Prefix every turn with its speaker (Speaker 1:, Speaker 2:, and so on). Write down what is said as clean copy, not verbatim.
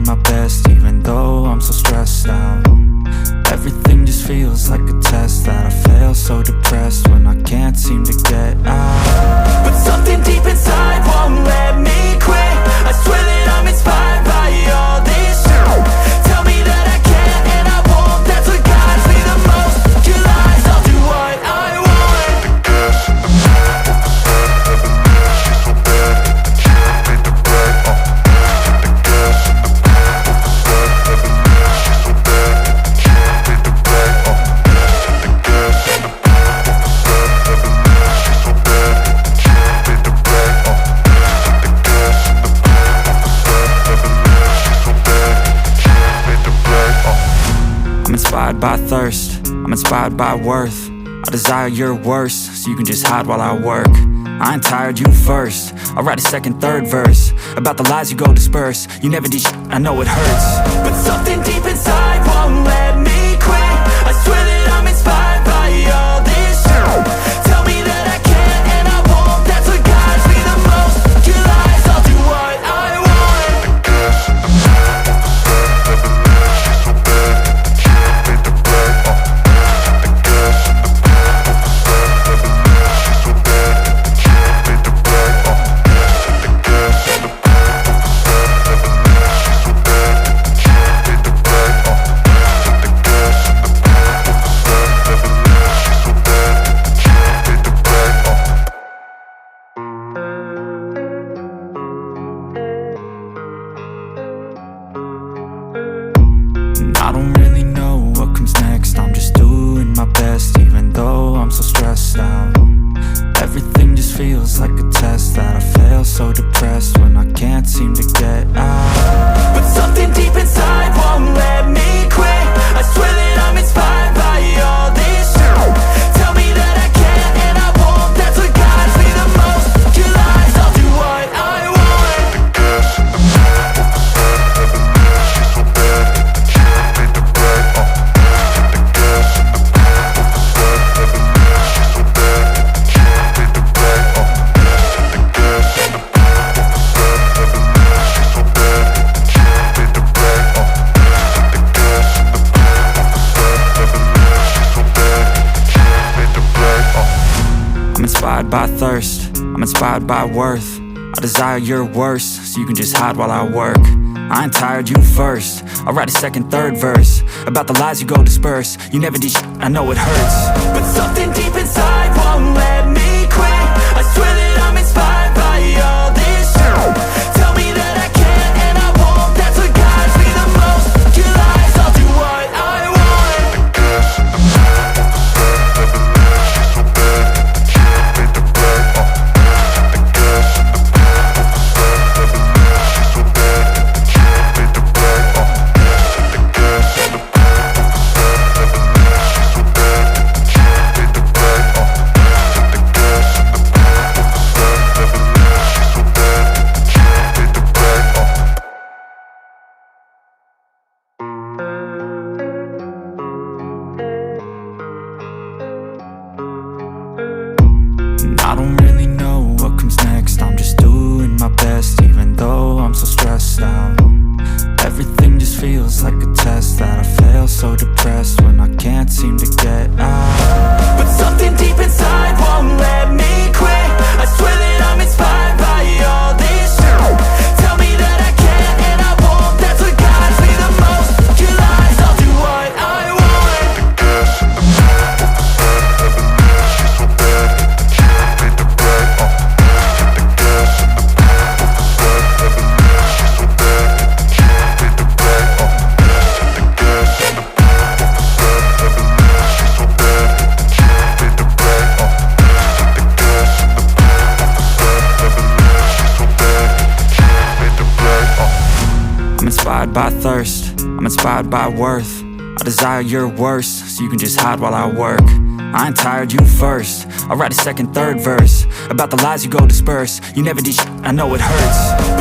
Speaker 1: my best, even though I'm so stressed out. Everything just feels like a test that I fail, so depressed when I can't seem to get out. But something deep inside won't let me quit. I swear that I'm inspired by all this shit. Tell me that I can't and I won't, that's what guides me the most. Your lies, I'll do what I want. I'm inspired by thirst, I'm inspired by worth. I desire your worst, so you can just hide while I work. I ain't tired, you first. I'll write a second, third verse about the lies you go disperse. You never did shit, I know it hurts. But something deep inside won't let me quit. I swear that I'm inspired by all this shit. Tell me that I can't and I won't, that's what guides me the most. Your lies, I'll do what I want. I don't really know what comes next. I'm just doing my best, even though I'm so stressed out. Everything just feels like a test that I fail, so depressed when I can't seem to get out. But something deep inside won't let me quit. I swear that I'm inspired by all this shit. Tell me that I can't and I won't, that's what guides me the most. Your lies, I'll do what I want. I'm inspired by thirst, I'm inspired by worth. I desire your worst, so you can just hide while I work. I ain't tired, you first. I'll write a second, third verse about the lies you go disperse. You never did shit, I know it hurts. But something deep inside won't let me quit. I swear that I'm inspired by all this shit. Tell me that I can't and I won't, that's what guides me the most. Your lies, I'll do what I want. I don't really know what comes next. I'm just doing my best, even though I'm so stressed out. Everything just feels like a test that I fail, so depressed when I can't seem to get out. But something deep inside won't let me quit. I swear that I'm inspired by all this shit. Tell me that I can't and I won't, that's what guides me the most. Your lies, I'll do what I want. I'm inspired by thirst, I'm inspired by worth. I desire your worst, so you can just hide while I work. I ain't tired, you first. I'll write a second, third verse about the lies you go disperse. You never did shit, I know it hurts.